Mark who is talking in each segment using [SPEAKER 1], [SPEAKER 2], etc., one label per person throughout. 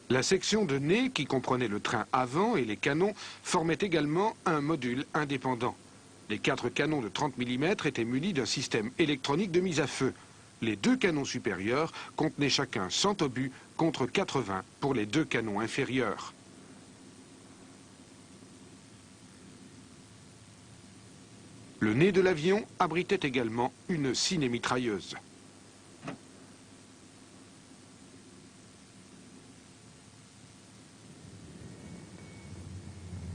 [SPEAKER 1] La section de nez, qui comprenait le train avant et les canons, formait également un module indépendant. Les 4 canons de 30 mm étaient munis d'un système électronique de mise à feu. Les 2 canons supérieurs contenaient chacun 100 obus contre 80 pour les 2 canons inférieurs. Le nez de l'avion abritait également une cinémitrailleuse.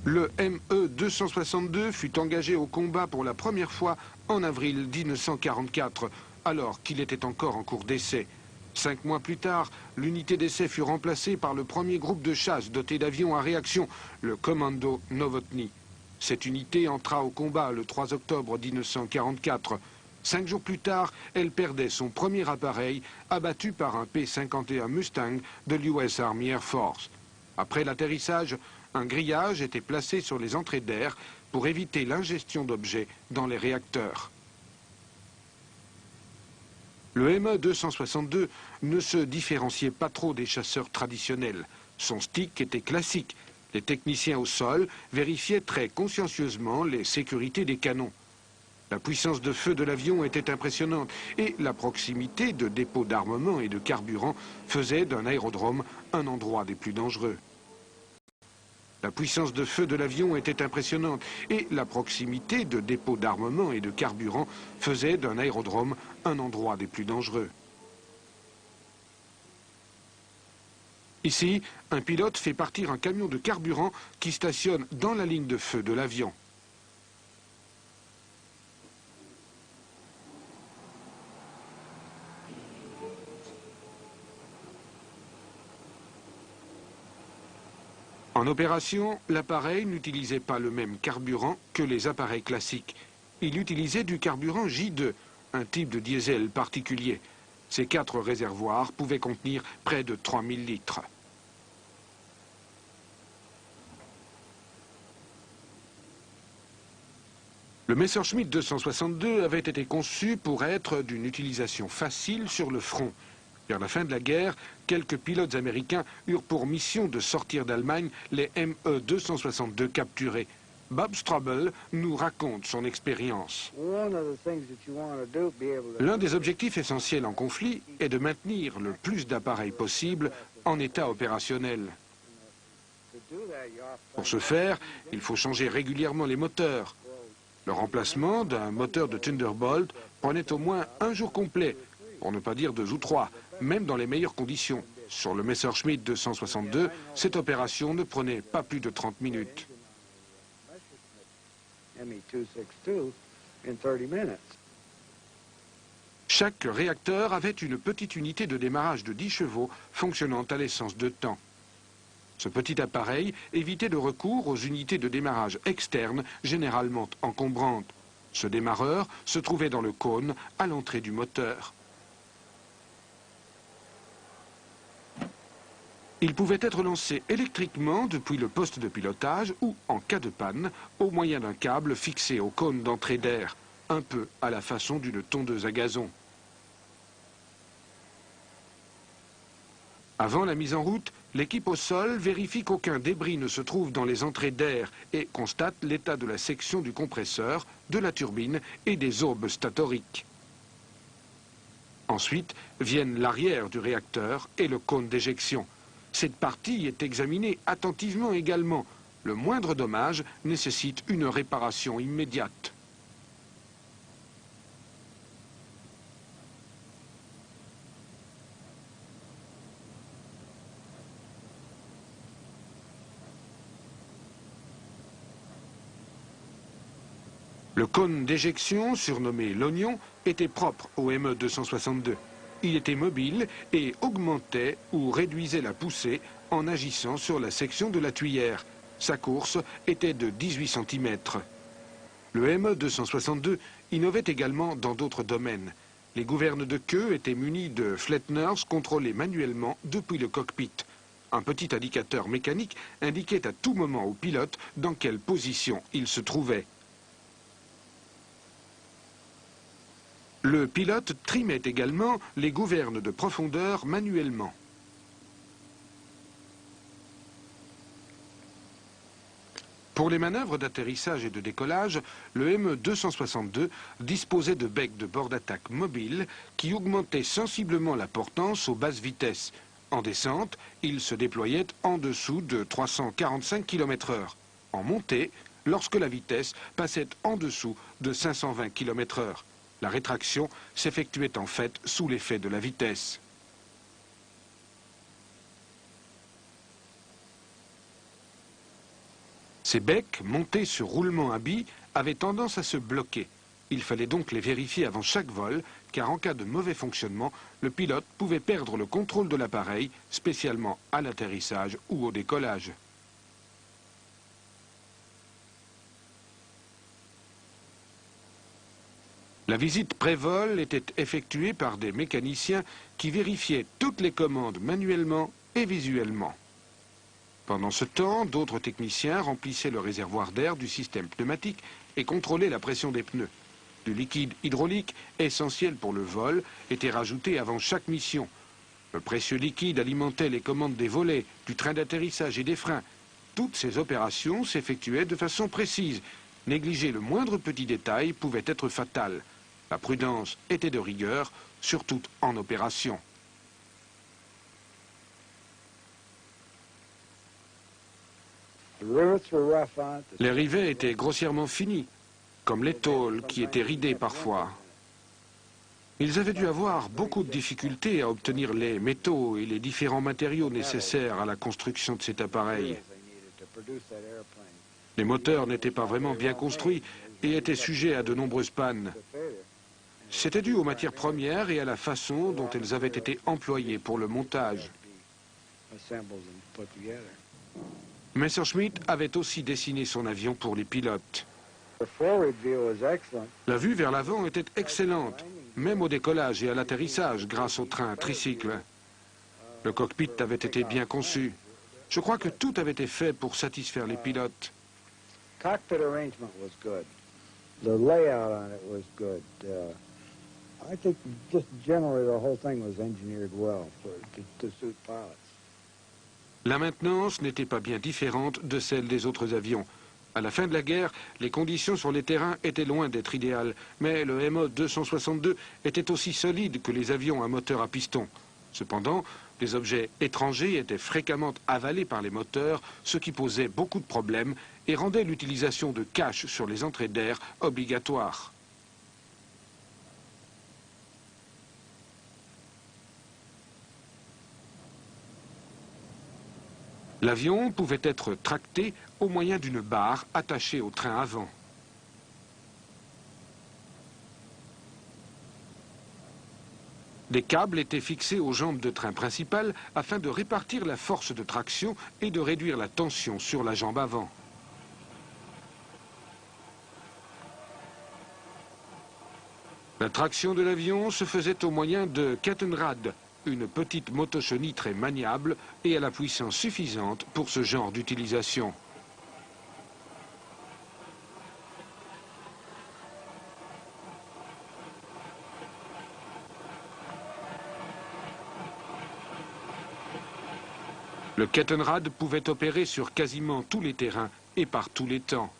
[SPEAKER 1] Le ME-262 fut engagé au combat pour la première fois en avril 1944, alors qu'il était encore en cours d'essai. 5 mois plus tard, l'unité d'essai fut remplacée par le premier groupe de chasse doté d'avions à réaction, le Commando Novotny. Cette unité entra au combat le 3 octobre 1944. 5 jours plus tard, elle perdait son premier appareil, abattu par un P-51 Mustang de l'US Army Air Force. Après l'atterrissage, un grillage était placé sur les entrées d'air pour éviter l'ingestion d'objets dans les réacteurs. Le ME-262 ne se différenciait pas trop des chasseurs traditionnels. Son stick était classique. Les techniciens au sol vérifiaient très consciencieusement les sécurités des canons. La puissance de feu de l'avion était impressionnante et la proximité de dépôts d'armement et de carburant faisait d'un aérodrome un endroit des plus dangereux. La puissance de feu de l'avion était impressionnante et la proximité de dépôts d'armement et de carburant faisait d'un aérodrome un endroit des plus dangereux. Ici, un pilote fait partir un camion de carburant qui stationne dans la ligne de feu de l'avion. En opération, l'appareil n'utilisait pas le même carburant que les appareils classiques. Il utilisait du carburant J2, un type de diesel particulier. Ces 4 réservoirs pouvaient contenir près de 3000 litres. Le Messerschmitt 262 avait été conçu pour être d'une utilisation facile sur le front. Vers la fin de la guerre, quelques pilotes américains eurent pour mission de sortir d'Allemagne les ME-262 capturés. Bob Strobel nous raconte son expérience. L'un des objectifs essentiels en conflit est de maintenir le plus d'appareils possible en état opérationnel. Pour ce faire, il faut changer régulièrement les moteurs. Le remplacement d'un moteur de Thunderbolt prenait au moins un jour complet, pour ne pas dire 2 ou 3, même dans les meilleures conditions. Sur le Messerschmitt 262, cette opération ne prenait pas plus de 30 minutes. Chaque réacteur avait une petite unité de démarrage de 10 chevaux fonctionnant à l'essence de temps. Ce petit appareil évitait le recours aux unités de démarrage externes, généralement encombrantes. Ce démarreur se trouvait dans le cône à l'entrée du moteur. Il pouvait être lancé électriquement depuis le poste de pilotage ou, en cas de panne, au moyen d'un câble fixé au cône d'entrée d'air, un peu à la façon d'une tondeuse à gazon. Avant la mise en route, l'équipe au sol vérifie qu'aucun débris ne se trouve dans les entrées d'air et constate l'état de la section du compresseur, de la turbine et des aubes statoriques. Ensuite viennent l'arrière du réacteur et le cône d'éjection. Cette partie est examinée attentivement également. Le moindre dommage nécessite une réparation immédiate. Le cône d'éjection, surnommé l'oignon, était propre au ME-262. Il était mobile et augmentait ou réduisait la poussée en agissant sur la section de la tuyère. Sa course était de 18 cm. Le ME-262 innovait également dans d'autres domaines. Les gouvernes de queue étaient munies de flatteners contrôlés manuellement depuis le cockpit. Un petit indicateur mécanique indiquait à tout moment au pilote dans quelle position il se trouvait. Le pilote trimait également les gouvernes de profondeur manuellement. Pour les manœuvres d'atterrissage et de décollage, le ME-262 disposait de becs de bord d'attaque mobiles qui augmentaient sensiblement la portance aux basses vitesses. En descente, il se déployait en dessous de 345 km/h. En montée, lorsque la vitesse passait en dessous de 520 km/h. La rétraction s'effectuait en fait sous l'effet de la vitesse. Ces becs, montés sur roulement à billes, avaient tendance à se bloquer. Il fallait donc les vérifier avant chaque vol, car en cas de mauvais fonctionnement, le pilote pouvait perdre le contrôle de l'appareil, spécialement à l'atterrissage ou au décollage. La visite pré-vol était effectuée par des mécaniciens qui vérifiaient toutes les commandes manuellement et visuellement. Pendant ce temps, d'autres techniciens remplissaient le réservoir d'air du système pneumatique et contrôlaient la pression des pneus. Du liquide hydraulique, essentiel pour le vol, était rajouté avant chaque mission. Le précieux liquide alimentait les commandes des volets, du train d'atterrissage et des freins. Toutes ces opérations s'effectuaient de façon précise. Négliger le moindre petit détail pouvait être fatal. La prudence était de rigueur, surtout en opération. Les rivets étaient grossièrement finis, comme les tôles qui étaient ridées parfois. Ils avaient dû avoir beaucoup de difficultés à obtenir les métaux et les différents matériaux nécessaires à la construction de cet appareil. Les moteurs n'étaient pas vraiment bien construits et étaient sujets à de nombreuses pannes. C'était dû aux matières premières et à la façon dont elles avaient été employées pour le montage. Messerschmitt avait aussi dessiné son avion pour les pilotes. La vue vers l'avant était excellente, même au décollage et à l'atterrissage grâce au train tricycle. Le cockpit avait été bien conçu. Je crois que tout avait été fait pour satisfaire les pilotes. La maintenance n'était pas bien différente de celle des autres avions. À la fin de la guerre, les conditions sur les terrains étaient loin d'être idéales, mais le ME-262 était aussi solide que les avions à moteur à piston. Cependant, des objets étrangers étaient fréquemment avalés par les moteurs, ce qui posait beaucoup de problèmes et rendait l'utilisation de caches sur les entrées d'air obligatoire. L'avion pouvait être tracté au moyen d'une barre attachée au train avant. Des câbles étaient fixés aux jambes de train principales afin de répartir la force de traction et de réduire la tension sur la jambe avant. La traction de l'avion se faisait au moyen de Kettenrad, une petite motochenille très maniable et à la puissance suffisante pour ce genre d'utilisation. Le Kettenrad pouvait opérer sur quasiment tous les terrains et par tous les temps.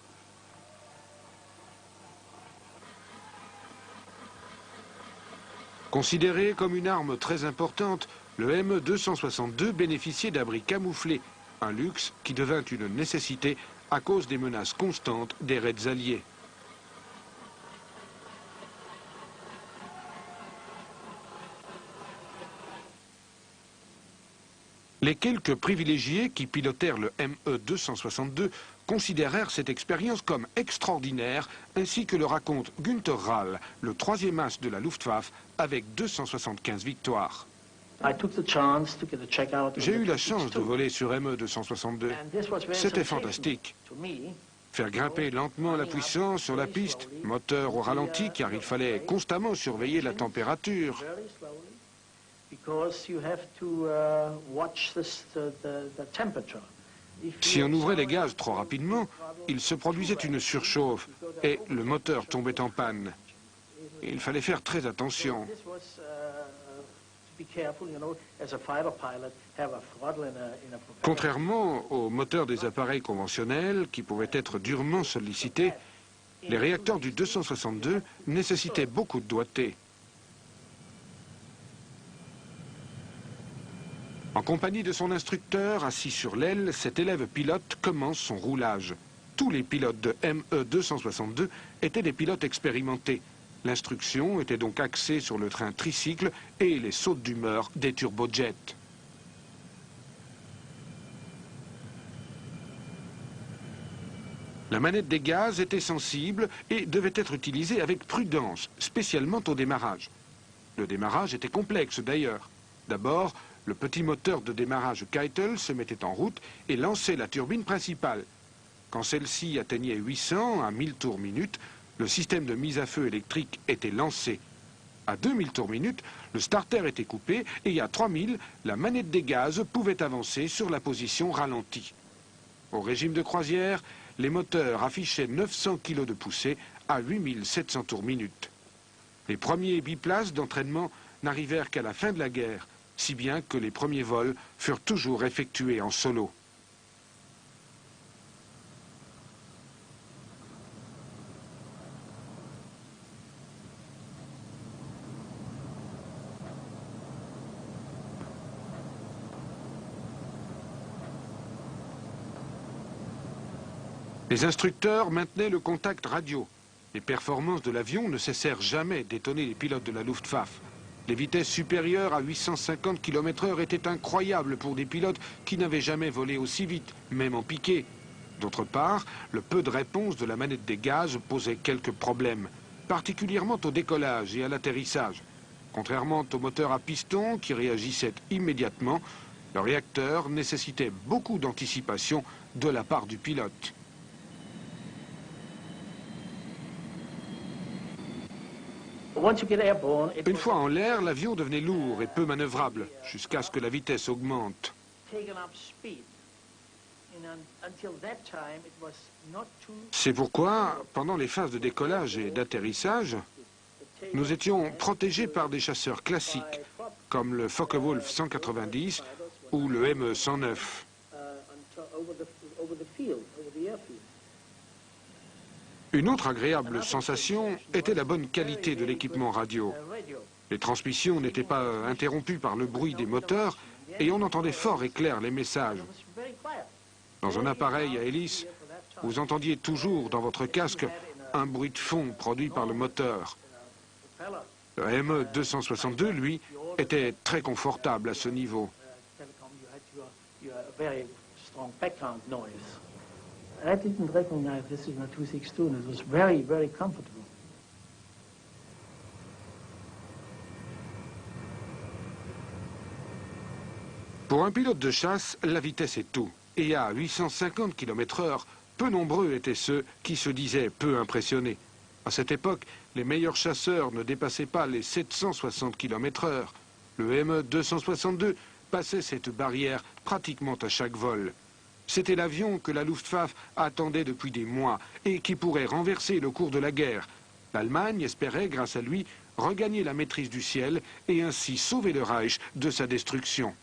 [SPEAKER 1] Considéré comme une arme très importante, le ME-262 bénéficiait d'abris camouflés, un luxe qui devint une nécessité à cause des menaces constantes des raids alliés. Les quelques privilégiés qui pilotèrent le ME-262 considérèrent cette expérience comme extraordinaire, ainsi que le raconte Günther Rall, le troisième as de la Luftwaffe, avec 275 victoires. J'ai eu la chance de voler sur ME-262. C'était fantastique. Faire grimper lentement la puissance sur la piste, moteur au ralenti car il fallait constamment surveiller la température. Si on ouvrait les gaz trop rapidement, il se produisait une surchauffe et le moteur tombait en panne. Il fallait faire très attention. Contrairement aux moteurs des appareils conventionnels, qui pouvaient être durement sollicités, les réacteurs du 262 nécessitaient beaucoup de doigté. En compagnie de son instructeur, assis sur l'aile, cet élève pilote commence son roulage. Tous les pilotes de ME-262 étaient des pilotes expérimentés. L'instruction était donc axée sur le train tricycle et les sautes d'humeur des turbojets. La manette des gaz était sensible et devait être utilisée avec prudence, spécialement au démarrage. Le démarrage était complexe d'ailleurs. D'abord, le petit moteur de démarrage Keitel se mettait en route et lançait la turbine principale. Quand celle-ci atteignait 800 à 1000 tours minute, le système de mise à feu électrique était lancé. À 2000 tours minute, le starter était coupé et à 3000, la manette des gaz pouvait avancer sur la position ralentie. Au régime de croisière, les moteurs affichaient 900 kg de poussée à 8700 tours minute. Les premiers biplaces d'entraînement n'arrivèrent qu'à la fin de la guerre, si bien que les premiers vols furent toujours effectués en solo. Les instructeurs maintenaient le contact radio. Les performances de l'avion ne cessèrent jamais d'étonner les pilotes de la Luftwaffe. Les vitesses supérieures à 850 km/h étaient incroyables pour des pilotes qui n'avaient jamais volé aussi vite, même en piqué. D'autre part, le peu de réponse de la manette des gaz posait quelques problèmes, particulièrement au décollage et à l'atterrissage. Contrairement au moteur à piston qui réagissait immédiatement, le réacteur nécessitait beaucoup d'anticipation de la part du pilote. Une fois en l'air, l'avion devenait lourd et peu manœuvrable, jusqu'à ce que la vitesse augmente. C'est pourquoi, pendant les phases de décollage et d'atterrissage, nous étions protégés par des chasseurs classiques, comme le Focke-Wulf 190 ou le ME-109. Une autre agréable sensation était la bonne qualité de l'équipement radio. Les transmissions n'étaient pas interrompues par le bruit des moteurs et on entendait fort et clair les messages. Dans un appareil à hélice, vous entendiez toujours dans votre casque un bruit de fond produit par le moteur. Le ME-262, lui, était très confortable à ce niveau.
[SPEAKER 2] I didn't recognize this is a 262, and it was very, very comfortable.
[SPEAKER 1] Pour un pilote de chasse, la vitesse est tout. Et à 850 km/h, peu nombreux étaient ceux qui se disaient peu impressionnés. À cette époque, les meilleurs chasseurs ne dépassaient pas les 760 km/h. Le ME-262 passait cette barrière pratiquement à chaque vol. C'était l'avion que la Luftwaffe attendait depuis des mois et qui pourrait renverser le cours de la guerre. L'Allemagne espérait, grâce à lui, regagner la maîtrise du ciel et ainsi sauver le Reich de sa destruction.